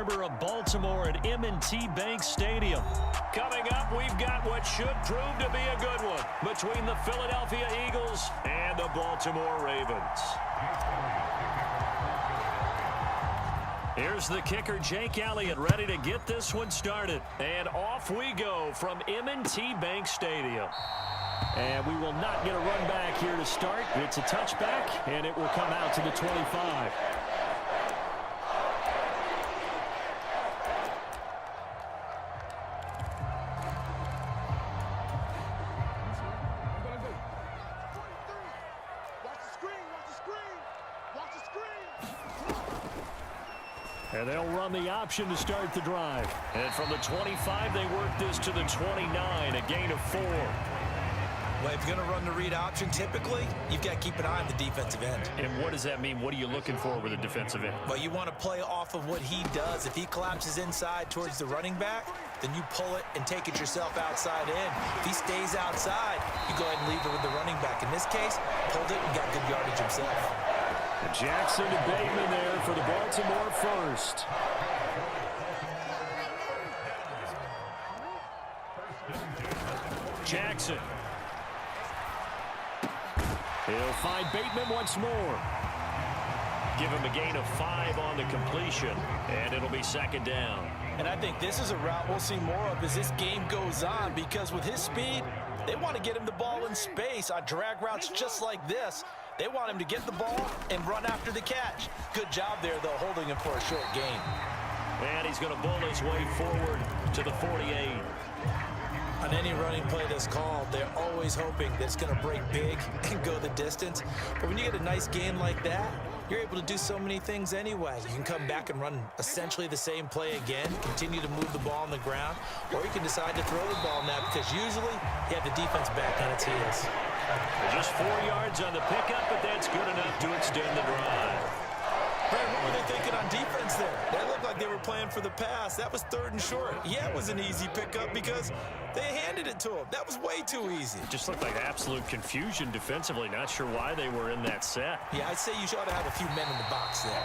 suburb of Baltimore at M&T Bank Stadium. Coming up, we've got what should prove to be a good one between the Philadelphia Eagles and the Baltimore Ravens. Here's the kicker, Jake Elliott, ready to get this one started. And off we go from M&T Bank Stadium. And we will not get a run back here to start. It's a touchback, and it will come out to the 25. And they'll run the option to start the drive. And from the 25, they work this to the 29, a gain of 4. Well, if you're going to run the read option, typically, you've got to keep an eye on the defensive end. And what does that mean? What are you looking for with a defensive end? Well, you want to play off of what he does. If he collapses inside towards the running back, then you pull it and take it yourself outside in. If he stays outside, you go ahead and leave it with the running back. In this case, pulled it and got good yardage himself. Jackson to Bateman there for the Baltimore first. Jackson. He'll find Bateman once more. Give him a gain of 5 on the completion, and it'll be second down. And I think this is a route we'll see more of as this game goes on, because with his speed, they want to get him the ball in space on drag routes just like this. They want him to get the ball and run after the catch. Good job there, though, holding him for a short gain. And he's going to bull his way forward to the 48. On any running play that's called, they're always hoping that it's going to break big and go the distance. But when you get a nice gain like that, you're able to do so many things anyway. You can come back and run essentially the same play again, continue to move the ball on the ground, or you can decide to throw the ball now because usually you have the defense back on its heels. Just 4 yards on the pickup, but that's good enough to extend the drive. Brad, what were they thinking on defense there? They looked like they were playing for the pass. That was 3rd and short. Yeah, it was an easy pickup because they handed it to him. That was way too easy. It just looked like absolute confusion defensively. Not sure why they were in that set. Yeah, I'd say you ought to have a few men in the box there.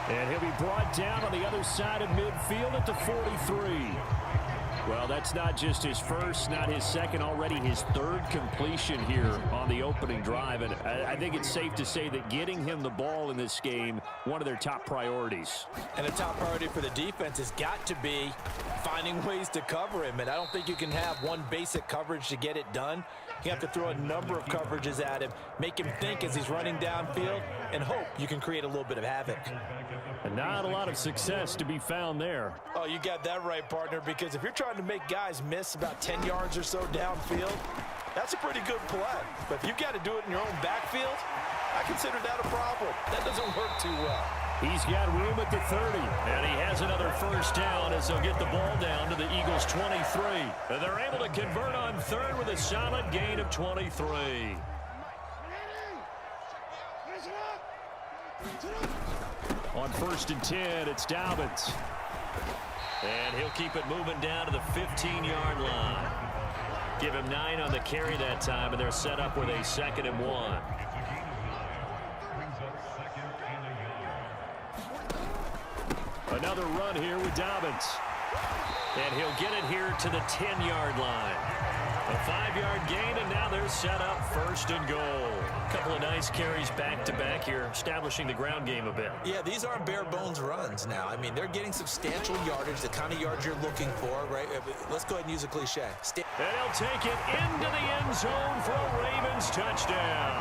And he'll be brought down on the other side of midfield at the 43. Well, that's not just his first, not his second, already his 3rd completion here on the opening drive. And I think it's safe to say that getting him the ball in this game, one of their top priorities. And a top priority for the defense has got to be finding ways to cover him. And I don't think you can have one basic coverage to get it done. You have to throw a number of coverages at him, make him think as he's running downfield, and hope you can create a little bit of havoc. And not a lot of success to be found there. Oh, you got that right, partner, because if you're trying to make guys miss about 10 yards or so downfield, that's a pretty good play. But if you've got to do it in your own backfield, I consider that a problem. That doesn't work too well. He's got room at the 30, and he has another first down as they'll get the ball down to the Eagles' 23. And they're able to convert on 3rd with a solid gain of 23. On 1st and 10, it's Dobbins. And he'll keep it moving down to the 15-yard line. Give him 9 on the carry that time, and they're set up with a 2nd and 1. Another run here with Dobbins. And he'll get it here to the 10-yard line. A 5-yard gain, and now they're set up 1st and goal. A couple of nice carries back-to-back here, establishing the ground game a bit. Yeah, these aren't bare-bones runs now. I mean, they're getting substantial yardage, the kind of yards you're looking for, right? Let's go ahead and use a cliche. And he'll take it into the end zone for a Ravens touchdown.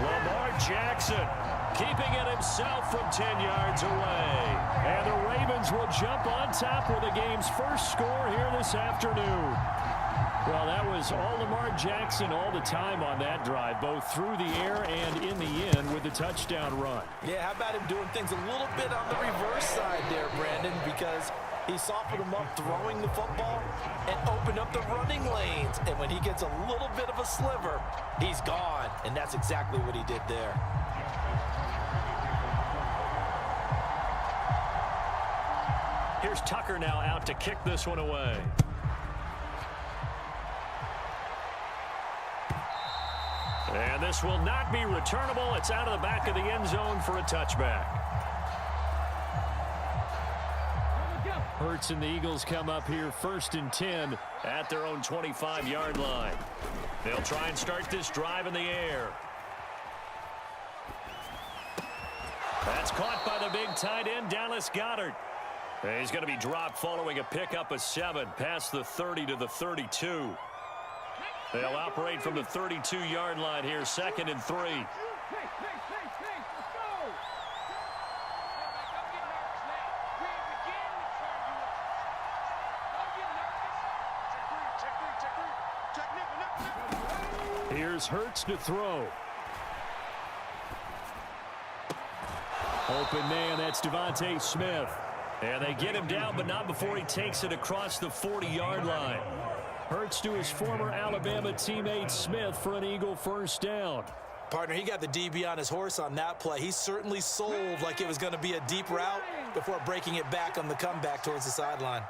Lamar Jackson keeping it himself from 10 yards away. And the Ravens will jump on top with the game's first score here this afternoon. Well, that was all Lamar Jackson all the time on that drive, both through the air and in the end with the touchdown run. Yeah, how about him doing things a little bit on the reverse side there, Brandon, because he softened him up throwing the football and opened up the running lanes. And when he gets a little bit of a sliver, he's gone. And that's exactly what he did there. Here's Tucker now out to kick this one away. And this will not be returnable. It's out of the back of the end zone for a touchback. Hurts and the Eagles come up here 1st and 10 at their own 25-yard line. They'll try and start this drive in the air. That's caught by the big tight end, Dallas Goedert. He's going to be dropped following a pickup of 7 past the 30 to the 32. They'll operate from the 32-yard line here, 2nd and 3. Here's Hurts to throw. Open man, that's Devontae Smith. And they get him down, but not before he takes it across the 40-yard line. Hurts to his former Alabama teammate Smith for an Eagle 1st down. Partner, he got the DB on his horse on that play. He certainly sold like it was going to be a deep route before breaking it back on the comeback towards the sideline.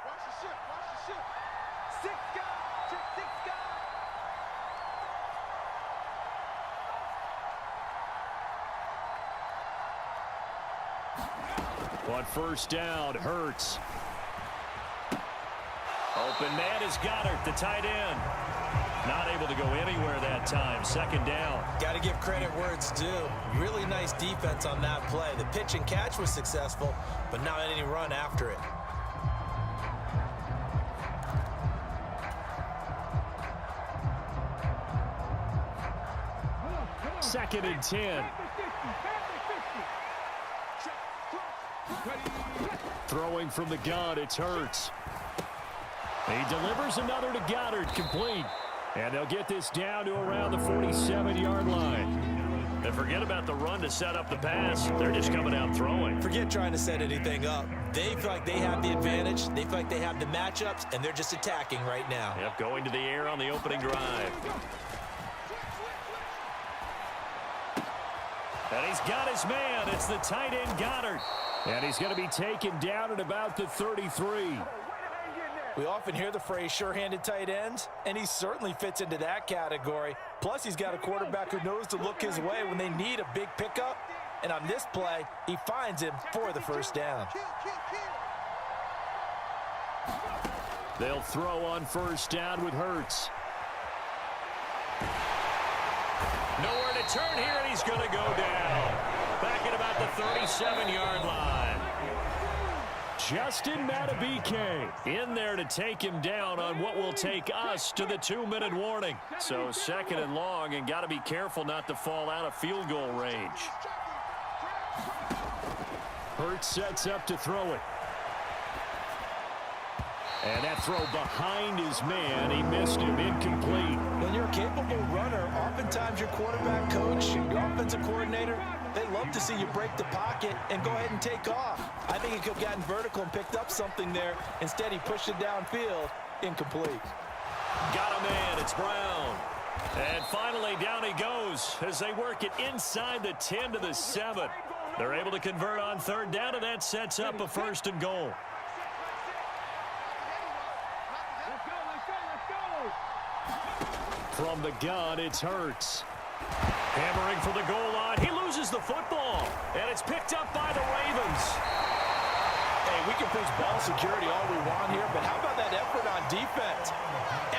On 1st down, Hurts. Open man is Goedert, the tight end. Not able to go anywhere that time. 2nd down. Got to give credit where it's due. Really nice defense on that play. The pitch and catch was successful, but not any run after it. Second and 10. Throwing from the gun, it's Hurts. He delivers another to Goedert, complete. And they'll get this down to around the 47-yard line. And forget about the run to set up the pass. They're just coming out throwing. Forget trying to set anything up. They feel like they have the advantage. They feel like they have the matchups, and they're just attacking right now. Yep, going to the air on the opening drive. And he's got his man. It's the tight end, Goedert. And he's going to be taken down at about the 33. We often hear the phrase sure-handed tight ends, and he certainly fits into that category. Plus, he's got a quarterback who knows to look his way when they need a big pickup. And on this play, he finds him for the 1st down. They'll throw on 1st down with Hurts. Nowhere to turn here, and he's going to go down. Back at about the 37-yard line. Justin Madubuike in there to take him down on what will take us to the 2-minute warning. So 2nd and long, and got to be careful not to fall out of field goal range. Hurts sets up to throw it. And that throw behind his man, he missed him, incomplete. When you're a capable runner, oftentimes your quarterback coach, your offensive coordinator, they love to see you break the pocket and go ahead and take off. I think he could have gotten vertical and picked up something there. Instead, he pushed it downfield, incomplete. Got a man, it's Brown. And finally, down he goes as they work it inside the 10 to the 7. They're able to convert on 3rd down, and that sets up a 1st and goal. From the gun, it's Hurts. Hammering for the goal line. He loses the football, and it's picked up by the Ravens. Hey, we can preach ball security all we want here, but how about that effort on defense?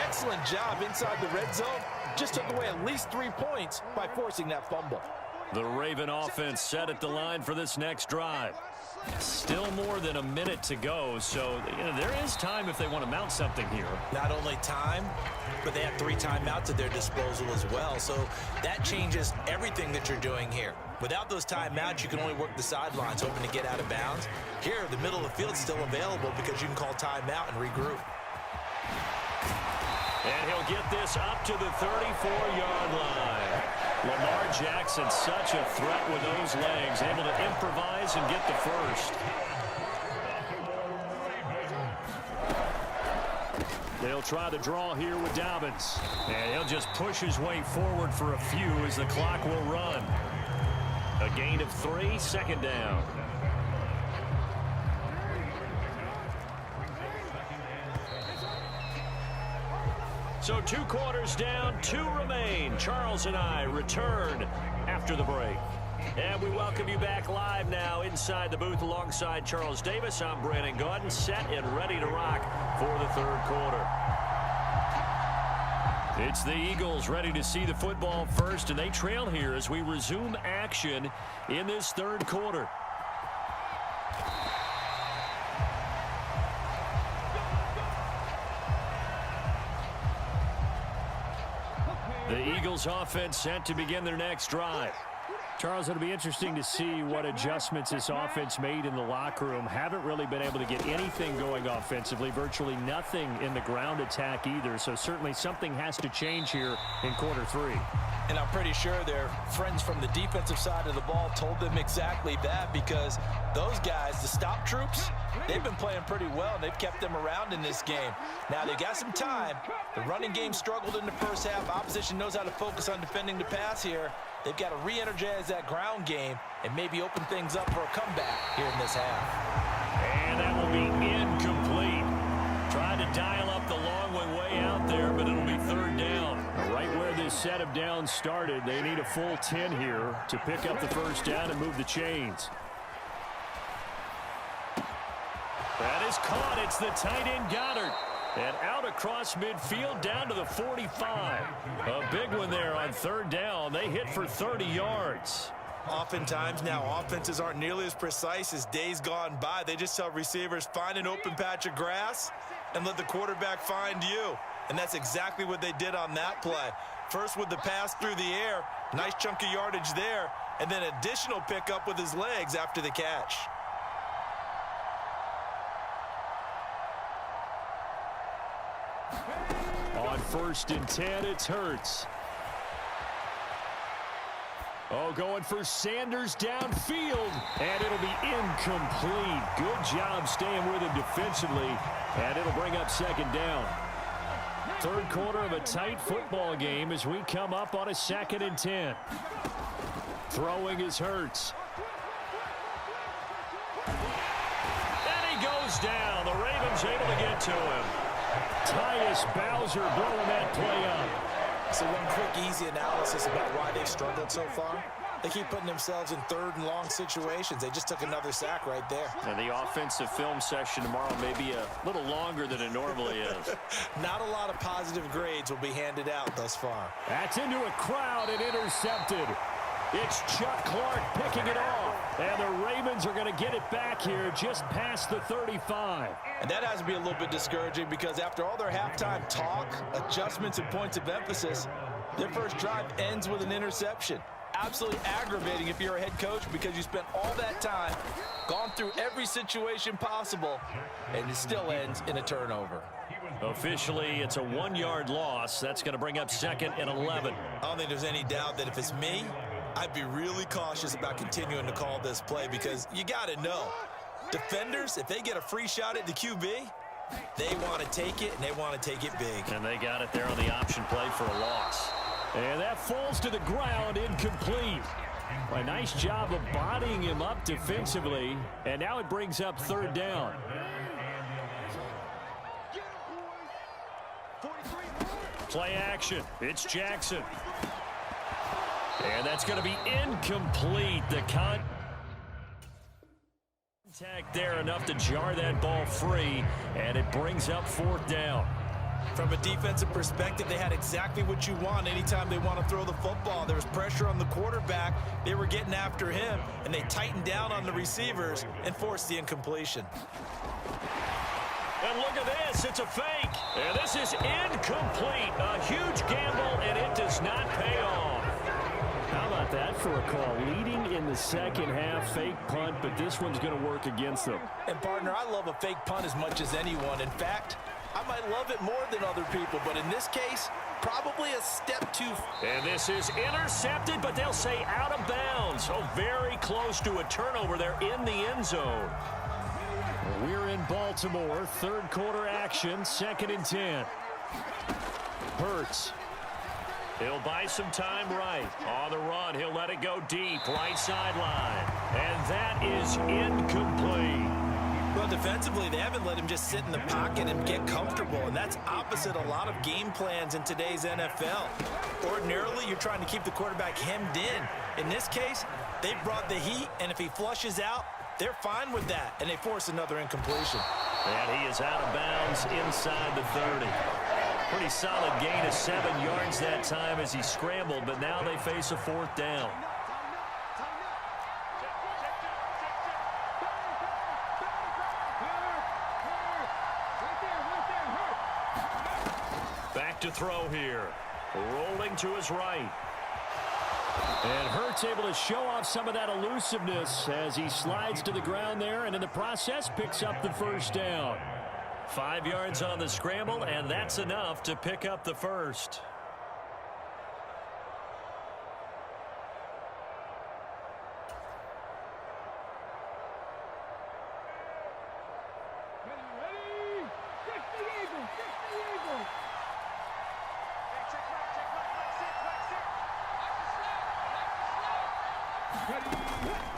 Excellent job inside the red zone. Just took away at least 3 points by forcing that fumble. The Raven offense set at the line for this next drive. Still more than a minute to go, so there is time if they want to mount something here. Not only time, but they have 3 timeouts at their disposal as well, so that changes everything that you're doing here. Without those timeouts, you can only work the sidelines, hoping to get out of bounds. Here, the middle of the field is still available because you can call timeout and regroup. And he'll get this up to the 34-yard line. Lamar Jackson, such a threat with those legs, able to improvise and get the first. They'll try to draw here with Dobbins. And he'll just push his way forward for a few as the clock will run. A gain of 3, 2nd down. So 2 quarters down, 2 remain. Charles and I return after the break. And we welcome you back live now inside the booth alongside Charles Davis. I'm Brandon Gaudin, set and ready to rock for the third quarter. It's the Eagles ready to see the football first, and they trail here as we resume action in this third quarter. The Eagles offense set to begin their next drive. Charles, it'll be interesting to see what adjustments this offense made in the locker room. Haven't really been able to get anything going offensively, virtually nothing in the ground attack either. So certainly something has to change here in quarter three. And I'm pretty sure their friends from the defensive side of the ball told them exactly that, because those guys, the stop troops, they've been playing pretty well, and they've kept them around in this game. Now, they got some time. The running game struggled in the first half. Opposition knows how to focus on defending the pass here. They've got to re-energize that ground game and maybe open things up for a comeback here in this half. And that will be incomplete. Trying to dial up the long one way out there, but it'll be third down. Right where this set of downs started, they need a full 10 here to pick up the first down and move the chains. That is caught. It's the tight end Goddard. And out across midfield down to the 45. A big one there on third down. They hit for 30 yards. Oftentimes now, offenses aren't nearly as precise as days gone by. They just tell receivers, find an open patch of grass and let the quarterback find you. And that's exactly what they did on that play. First with the pass through the air, nice chunk of yardage there, and then additional pickup with his legs after the catch. On 1st and 10, it's Hurts. Oh, going for Sanders downfield, and it'll be incomplete. Good job staying with him defensively, and it'll bring up second down. Third quarter of a tight football game as we come up on a 2nd and 10. Throwing is Hurts. And he goes down. The Ravens able to get to him. Tyus Bowser blowing that play up. So one quick, easy analysis about why they've struggled so far. They keep putting themselves in third and long situations. They just took another sack right there. And the offensive film session tomorrow may be a little longer than it normally is. Not a lot of positive grades will be handed out thus far. That's into a crowd and intercepted. It's Chuck Clark picking it off. And the Ravens are going to get it back here just past the 35. And that has to be a little bit discouraging, because after all their halftime talk, adjustments, and points of emphasis, their first drive ends with an interception. Absolutely aggravating if you're a head coach, because you spent all that time, gone through every situation possible, and it still ends in a turnover. Officially, it's a 1-yard loss. That's going to bring up 2nd and 11. I don't think there's any doubt that if it's me, I'd be really cautious about continuing to call this play, because you got to know, defenders, if they get a free shot at the QB, they want to take it, and they want to take it big. And they got it there on the option play for a loss. And that falls to the ground, incomplete. A nice job of bodying him up defensively, and now it brings up third down. Play action. It's Jackson. And that's going to be incomplete. The contact there enough to jar that ball free, and it brings up 4th down. From a defensive perspective, they had exactly what you want anytime they want to throw the football. There was pressure on the quarterback. They were getting after him, and they tightened down on the receivers and forced the incompletion. And look at this. It's a fake. And this is incomplete. A huge gamble, and it does not pay off. How about that for a call? Leading in the second half, fake punt, but this one's going to work against them. And, partner, I love a fake punt as much as anyone. In fact, I might love it more than other people, but in this case, probably a step too. And this is intercepted, but they'll say out of bounds. So very close to a turnover there in the end zone. We're in Baltimore, third quarter action, 2nd and 10. Hurts. He'll buy some time right. On the run, he'll let it go deep, right sideline. And that is incomplete. Well, defensively, they haven't let him just sit in the pocket and get comfortable, and that's opposite a lot of game plans in today's NFL. Ordinarily, you're trying to keep the quarterback hemmed in. In this case, They brought the heat, and if he flushes out, they're fine with that, and they force another incompletion. And he is out of bounds inside the 30. Pretty solid gain of 7 yards that time as he scrambled, but now they face a 4th down. Back to throw here. Rolling to his right. And Hurts able to show off some of that elusiveness as he slides to the ground there, and in the process picks up the 1st down. 5 yards on the scramble, and that's enough to pick up the 1st.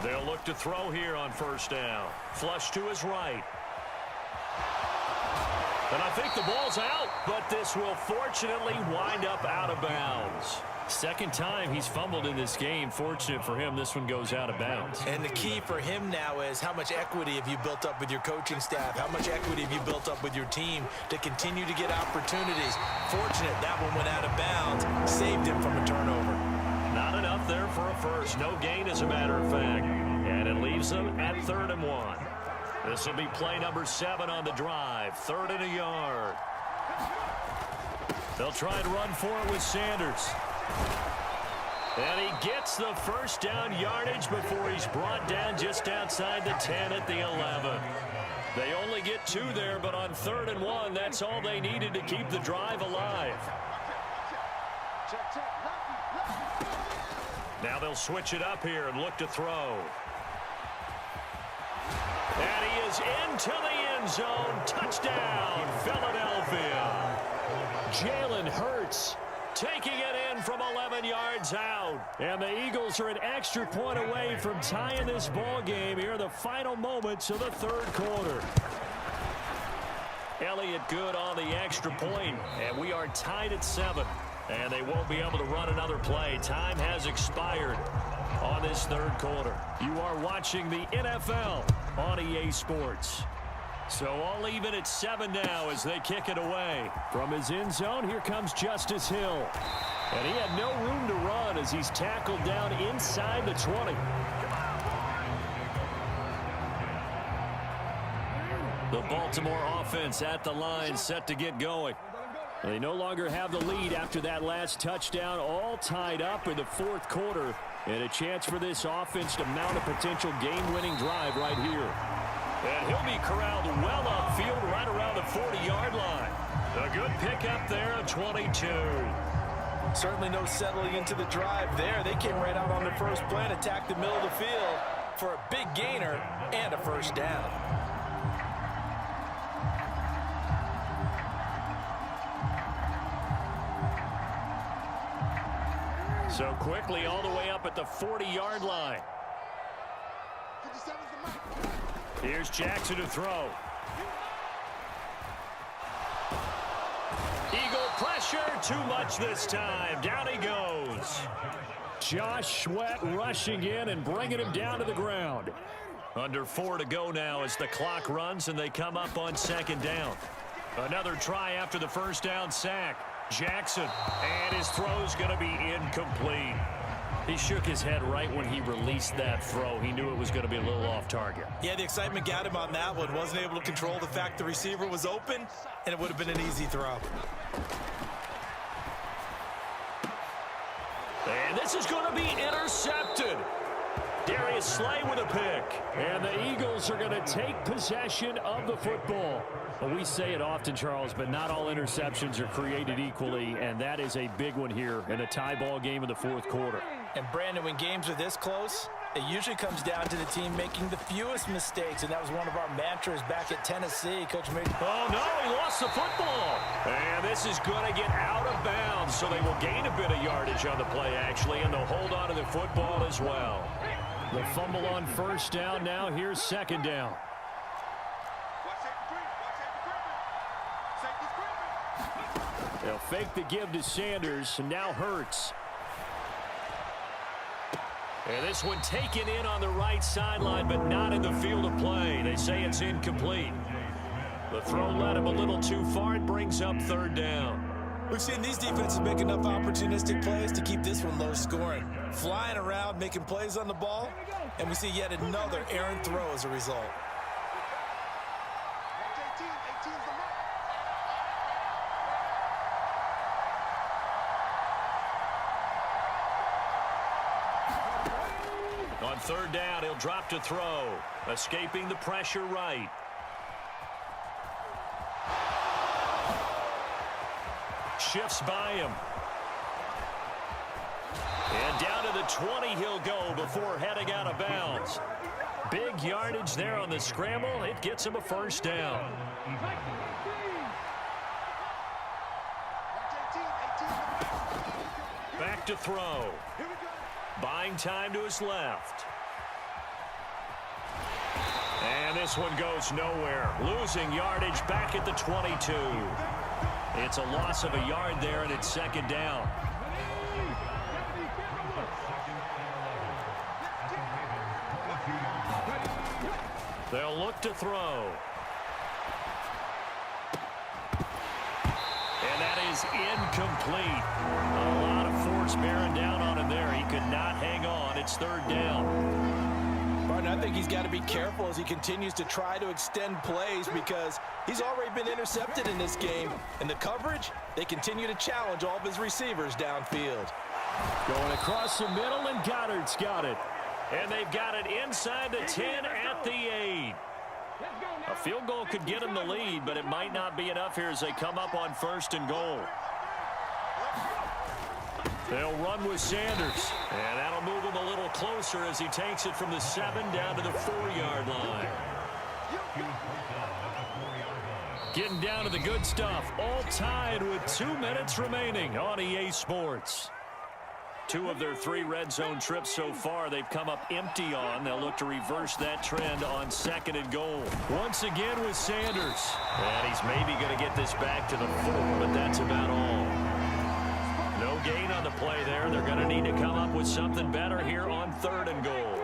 They'll look to throw here on 1st down. Flush to his right. And I think the ball's out, but this will fortunately wind up out of bounds. 2nd time he's fumbled in this game. Fortunate for him, this one goes out of bounds. And the key for him now is how much equity have you built up with your coaching staff? How much equity have you built up with your team to continue to get opportunities? Fortunate that one went out of bounds, saved him from a turnover. Not enough there for a 1st. No gain, as a matter of fact. And it leaves them at 3rd and 1. This will be play number 7 on the drive. 3rd and a yard. They'll try and run for it with Sanders. And he gets the 1st down yardage before he's brought down just outside the 10 at the 11. They only get 2 there, but on 3rd and 1, that's all they needed to keep the drive alive. Now they'll switch it up here and look to throw. And he is into the end zone. Touchdown, Philadelphia. Jalen Hurts taking it in from 11 yards out. And the Eagles are an extra point away from tying this ball game here in the final moments of the 3rd quarter. Elliott good on the extra point, and we are tied at 7. And they won't be able to run another play. Time has expired on this 3rd quarter. You are watching the NFL on EA Sports. So all even at 7 now as they kick it away. From his end zone, here comes Justice Hill. And he had no room to run as he's tackled down inside the 20. The Baltimore offense at the line, set to get going. They no longer have the lead after that last touchdown, all tied up in the 4th quarter. And a chance for this offense to mount a potential game-winning drive right here. And he'll be corralled well upfield right around the 40-yard line. A good pickup there of 22. Certainly no settling into the drive there. They came right out on the first play and attacked the middle of the field for a big gainer and a 1st down. So quickly all the way up at the 40-yard line. Here's Jackson to throw. Eagle pressure, too much this time. Down he goes. Josh Sweat rushing in and bringing him down to the ground. Under 4 to go now as the clock runs and they come up on 2nd down. Another try after the 1st down sack. Jackson, and his throw's going to be incomplete. He shook his head right when he released that throw. He knew it was going to be a little off target. Yeah, the excitement got him on that one. Wasn't able to control the fact the receiver was open, and it would have been an easy throw. And this is going to be intercepted. Darius Slay with a pick. And the Eagles are going to take possession of the football. Well, we say it often, Charles, but not all interceptions are created equally, and that is a big one here in a tie ball game in the 4th quarter. And, Brandon, when games are this close, it usually comes down to the team making the fewest mistakes, and that was one of our mantras back at Tennessee. Coach Mc... Oh, no, he lost the football. And this is going to get out of bounds, so they will gain a bit of yardage on the play, actually, and they'll hold on to the football as well. The fumble on 1st down. Now here's 2nd down. They'll fake the give to Sanders, and now Hurts. And this one taken in on the right sideline, but not in the field of play. They say it's incomplete. The throw led him a little too far. It brings up third down. We've seen these defenses make enough opportunistic plays to keep this one low scoring. Flying around, making plays on the ball, and we see yet another errant throw as a result. On third down, he'll drop to throw. Escaping the pressure right. Shifts by him. And down to the 20 he'll go before heading out of bounds. Big yardage there on the scramble. It gets him a first down. Back to throw. Buying time to his left. And this one goes nowhere. Losing yardage back at the 22. It's a loss of a yard there, and it's second down. They'll look to throw. And that is incomplete. A lot of force bearing down on him there. He could not hang on. It's third down. Martin, I think he's got to be careful as he continues to try to extend plays because he's already been intercepted in this game. And the coverage, they continue to challenge all of his receivers downfield. Going across the middle, and Goddard's got it. And they've got it inside the 10 at the 8. A field goal could get them the lead, but it might not be enough here as they come up on first and goal. They'll run with Sanders, and that'll move him a little closer as he takes it from the 7 down to the 4-yard line. Getting down to the good stuff, all tied with 2 minutes remaining on EA Sports. 2 of their 3 red zone trips so far they've come up empty on. They'll look to reverse that trend on second and goal. Once again with Sanders. And he's maybe going to get this back to the 4, but that's about all. No gain on the play there. They're going to need to come up with something better here on third and goal.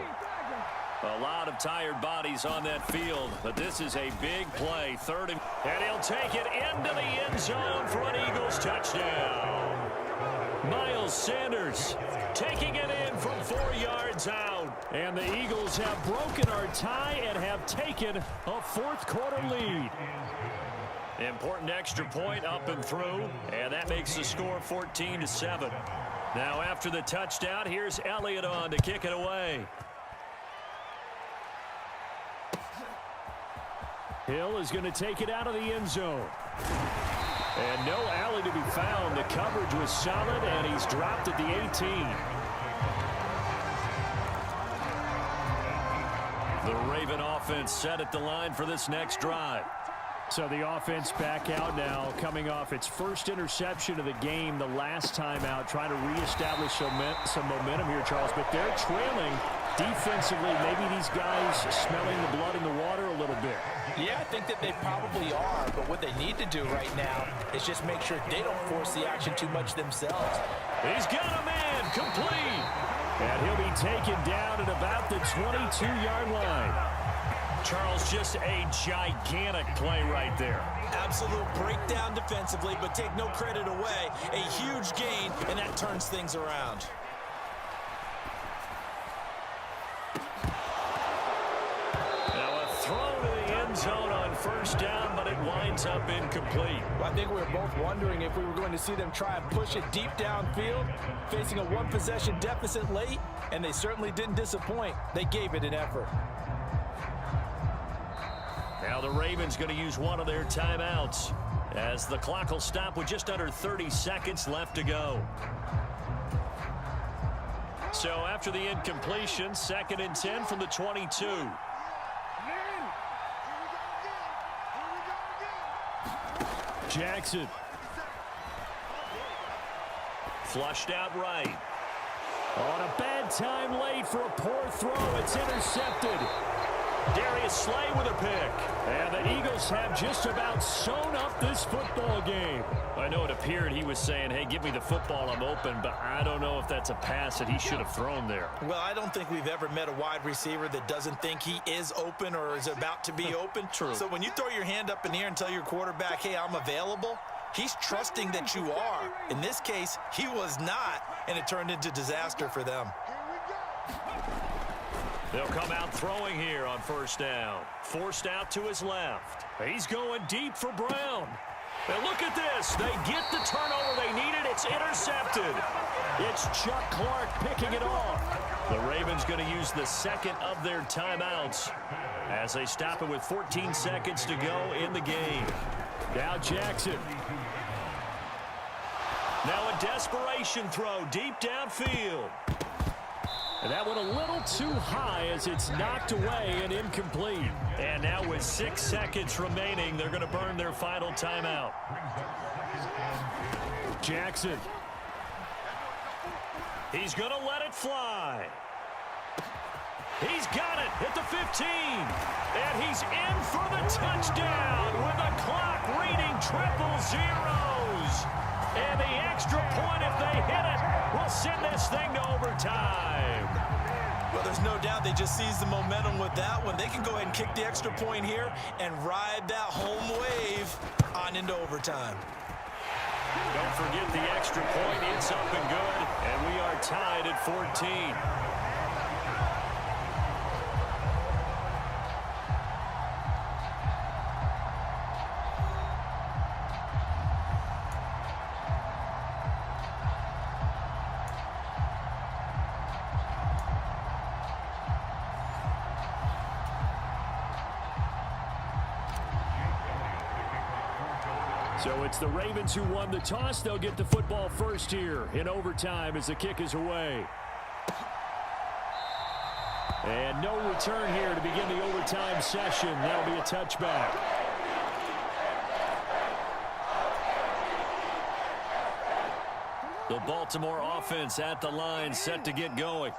A lot of tired bodies on that field, but this is a big play. Third and he'll take it into the end zone for an Eagles touchdown. Miles Sanders taking it in from 4 yards out. And the Eagles have broken our tie and have taken a fourth-quarter lead. Important extra point up and through, and that makes the score 14-7. Now after the touchdown, here's Elliott on to kick it away. Hill is going to take it out of the end zone. And no alley to be found. The coverage was solid, and he's dropped at the 18. The Raven offense set at the line for this next drive. So the offense back out now, coming off its first interception of the game the last time out, trying to reestablish some momentum here, Charles. But they're trailing defensively. Maybe these guys smelling the blood in the water a little bit. Yeah, I think that they probably are, but what they need to do right now is just make sure they don't force the action too much themselves. He's got a man, complete. And he'll be taken down at about the 22-yard line. Charles, just a gigantic play right there. Absolute breakdown defensively, but take no credit away. A huge gain, and that turns things around. Zone on first down, but it winds up incomplete. Well, I think we were both wondering if we were going to see them try and push it deep downfield, facing a one-possession deficit late, and they certainly didn't disappoint. They gave it an effort. Now the Ravens going to use one of their timeouts as the clock will stop with just under 30 seconds left to go. So after the incompletion, 2nd and 10 from the 22. Jackson. Flushed out right. On a bad time late for a poor throw. It's intercepted. Darius Slay with a pick. And the Eagles have just about sewn up this football game. I know it appeared he was saying, hey, give me the football, I'm open, but I don't know if that's a pass that he should have thrown there. Well, I don't think we've ever met a wide receiver that doesn't think he is open or is about to be open. True. So when you throw your hand up in the air and tell your quarterback, hey, I'm available, he's trusting that you are. In this case, he was not, and it turned into disaster for them. They'll come out throwing here on first down. Forced out to his left. He's going deep for Brown. And look at this. They get the turnover they needed. It's intercepted. It's Chuck Clark picking it off. The Ravens going to use the second of their timeouts as they stop it with 14 seconds to go in the game. Now Jackson. Now a desperation throw deep downfield. And that one a little too high as it's knocked away and incomplete. And now with 6 seconds remaining, they're going to burn their final timeout. Jackson. He's going to let it fly. He's got it at the 15. And he's in for the touchdown with the clock reading triple zeros. And the extra point, if they hit it, will send this thing to overtime. Well, there's no doubt they just seized the momentum with that one. They can go ahead and kick the extra point here and ride that home wave on into overtime. Don't forget the extra point. It's up and good, and we are tied at 14. So it's the Ravens who won the toss. They'll get the football first here in overtime as the kick is away. And no return here to begin the overtime session. That'll be a touchback. The Baltimore offense at the line, set to get going.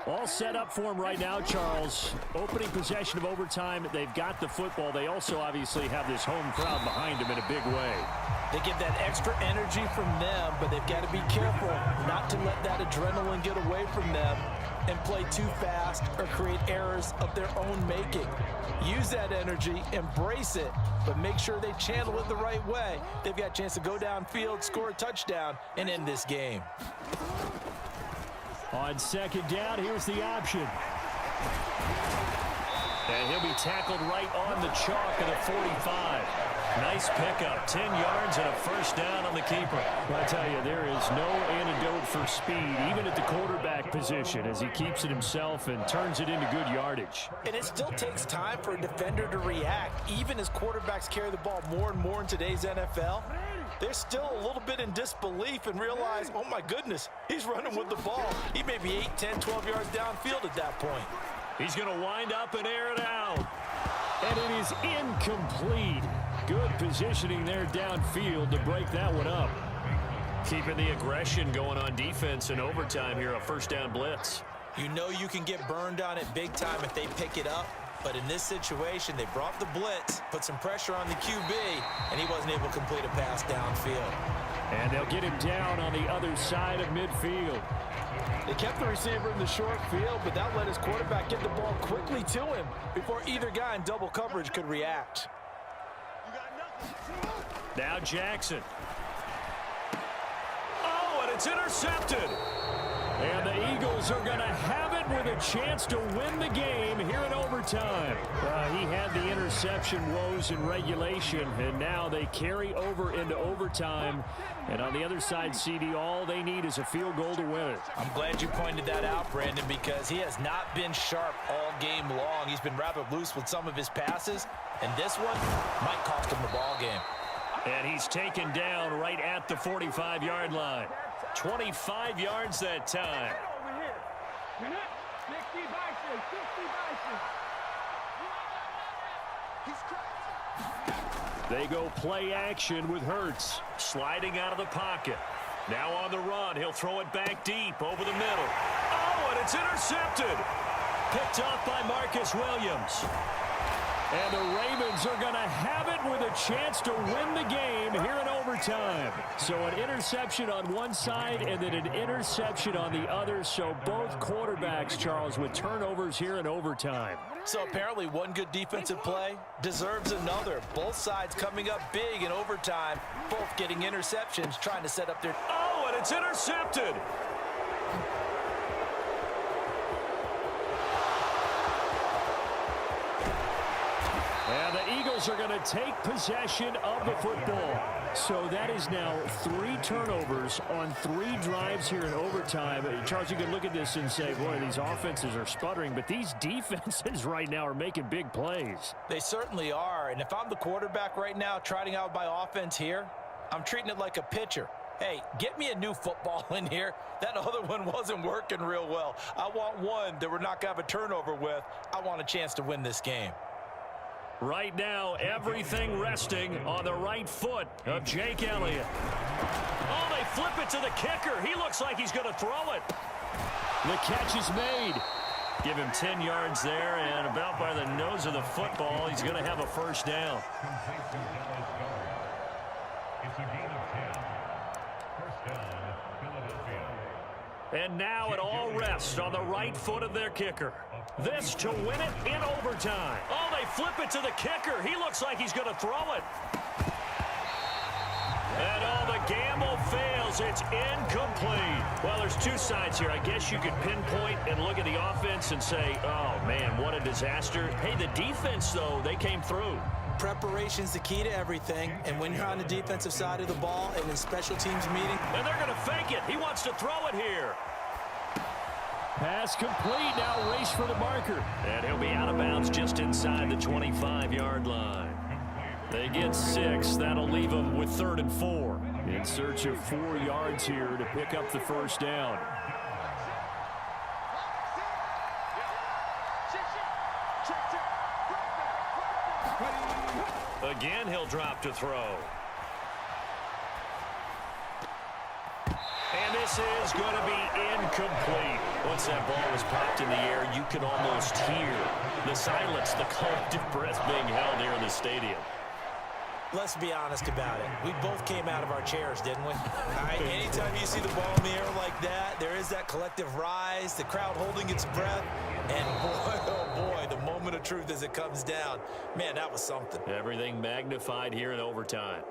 All set up for them right now, Charles. Opening possession of overtime. They've got the football. They also obviously have this home crowd behind them in a big way. They get that extra energy from them, but they've got to be careful not to let that adrenaline get away from them and play too fast or create errors of their own making. Use that energy, embrace it, but make sure they channel it the right way. They've got a chance to go downfield, score a touchdown, and end this game. On second down, here's the option. And he'll be tackled right on the chalk at a 45. Nice pickup, 10 yards and a first down on the keeper. Well, I tell you, there is no antidote for speed, even at the quarterback position, as he keeps it himself and turns it into good yardage. And it still takes time for a defender to react, even as quarterbacks carry the ball more and more in today's NFL. They're still a little bit in disbelief and realize, oh my goodness, he's running with the ball. He may be 8, 10, 12 yards downfield at that point. He's going to wind up and air it out. And it is incomplete. Good positioning there downfield to break that one up. Keeping the aggression going on defense in overtime here, a first down blitz. You know you can get burned on it big time if they pick it up. But in this situation, they brought the blitz, put some pressure on the QB, and he wasn't able to complete a pass downfield. And they'll get him down on the other side of midfield. They kept the receiver in the short field, but that let his quarterback get the ball quickly to him before either guy in double coverage could react. Now Jackson. Oh, and it's intercepted. And the Eagles are going to have it with a chance to win the game here in overtime. He had the interception woes in regulation, and now they carry over into overtime. And on the other side, CD, all they need is a field goal to win it. I'm glad you pointed that out, Brandon, because he has not been sharp all game long. He's been rather loose with some of his passes, and this one might cost him the ball game. And he's taken down right at the 45-yard line. 25 yards that time. They go play action with Hurts. Sliding out of the pocket. Now on the run. He'll throw it back deep over the middle. Oh, and it's intercepted. Picked off by Marcus Williams. And the Ravens are going to have it with a chance to win the game here in overtime. So an interception on one side and then an interception on the other. So both quarterbacks, Charles, with turnovers here in overtime. So apparently one good defensive play deserves another. Both sides coming up big in overtime, both getting interceptions, trying to set up their... Oh, and it's intercepted. And the Eagles are going to take possession of the football. So that is now 3 turnovers on 3 drives here in overtime. Charles, you can look at this and say, boy, these offenses are sputtering, but these defenses right now are making big plays. They certainly are. And if I'm the quarterback right now trotting out my offense here, I'm treating it like a pitcher. Hey, get me a new football in here. That other one wasn't working real well. I want one that we're not going to have a turnover with. I want a chance to win this game. Right now, everything resting on the right foot of Jake Elliott. Oh, they flip it to the kicker. He looks like he's going to throw it. The catch is made. Give him 10 yards there, and about by the nose of the football, he's going to have a first down. And now it all rests on the right foot of their kicker. This to win it in overtime. Oh, they flip it to the kicker. He looks like he's going to throw it. And all the gamble fails. It's incomplete. Well, there's 2 sides here. I guess you could pinpoint and look at the offense and say, oh, man, what a disaster. Hey, the defense, though, they came through. Preparation's the key to everything, and when you're on the defensive side of the ball in a special teams meeting... And they're going to fake it. He wants to throw it here. Pass complete. Now race for the marker. And he'll be out of bounds just inside the 25-yard line. They get 6. That'll leave them with 3rd and 4. In search of 4 yards here to pick up the first down. Again, he'll drop to throw. And this is going to be incomplete. Once that ball was popped in the air, you can almost hear the silence, the collective breath being held here in the stadium. Let's be honest about it. We both came out of our chairs, didn't we? All right, anytime you see the ball in the air like that, there is that collective rise, the crowd holding its breath, and boy, oh boy, the moment of truth as it comes down. Man, that was something. Everything magnified here in overtime.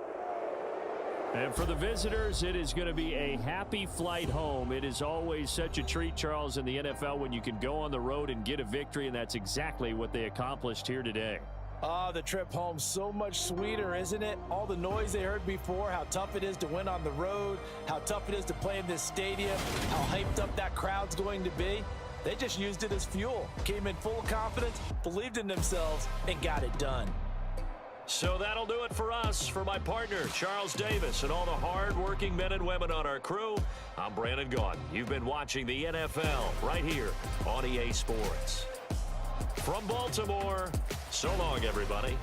And for the visitors, it is going to be a happy flight home. It is always such a treat, Charles, in the NFL when you can go on the road and get a victory, and that's exactly what they accomplished here today. Oh, the trip home so much sweeter, isn't it? All the noise they heard before, how tough it is to win on the road, how tough it is to play in this stadium, how hyped up that crowd's going to be. They just used it as fuel, came in full of confidence, believed in themselves, and got it done. So that'll do it for us. For my partner, Charles Davis, and all the hard-working men and women on our crew, I'm Brandon Gaudin. You've been watching the NFL right here on EA Sports. From Baltimore, so long, everybody.